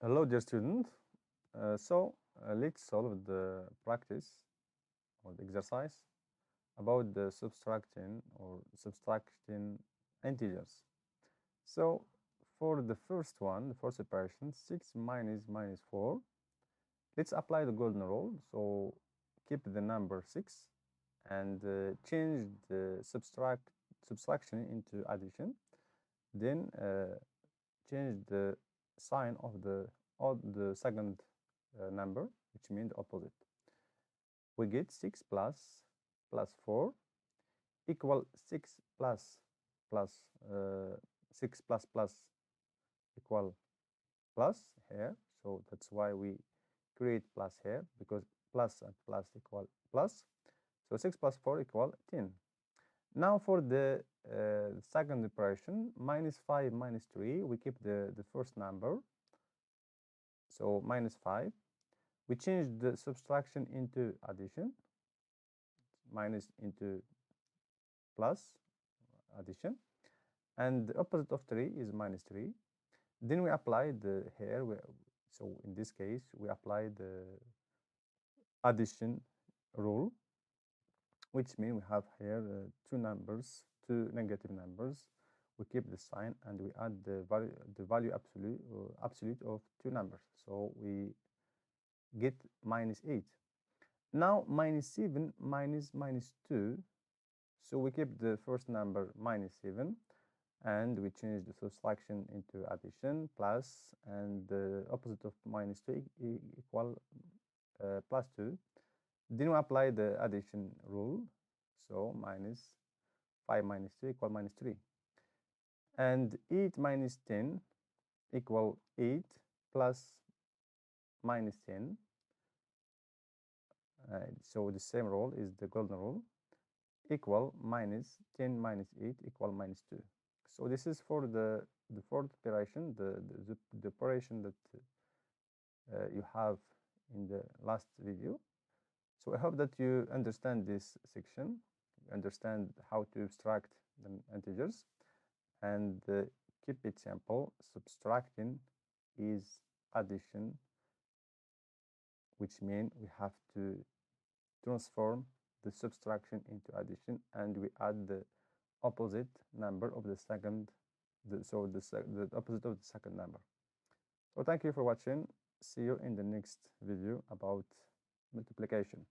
Hello, dear student. Let's solve the practice or the exercise about the subtracting or subtracting integers. So, for the first one, the first operation, 6 minus 4, let's apply the golden rule. So, keep the number 6 and change the subtraction into addition. Then change the sign of the second number, which means the opposite. We get 6 plus 4 equal 6 plus 6 plus equal plus here. So that's why we create plus here, because plus and plus equal plus. So 6 plus 4 equal 10. Now for the second operation, minus 5 minus 3, we keep the first number. So minus 5. We change the subtraction into addition, minus into plus, addition, and the opposite of 3 is minus 3. Then we apply the here, so in this case, we apply the addition rule, which means we have here two negative numbers. We keep the sign and we add the value absolute of two numbers. So we get minus 8. Now minus 7 minus 2. So we keep the first number minus 7 and we change the subtraction into addition, plus, and the opposite of minus 2 equal plus 2. Then we apply the addition rule. So minus 5 minus 2 equal minus 3. And 8 minus 10 equal 8 plus minus 10. So the same rule is the golden rule, equal minus 10 minus 8 equal minus 2. So this is for the fourth operation, the operation that you have in the last video. So I hope that you understand this section, understand how to abstract the integers, and keep it simple. Subtracting is addition, which means we have to transform the subtraction into addition, and we add the opposite number of the second, the opposite of the second number. So thank you for watching. See you in the next video about multiplication.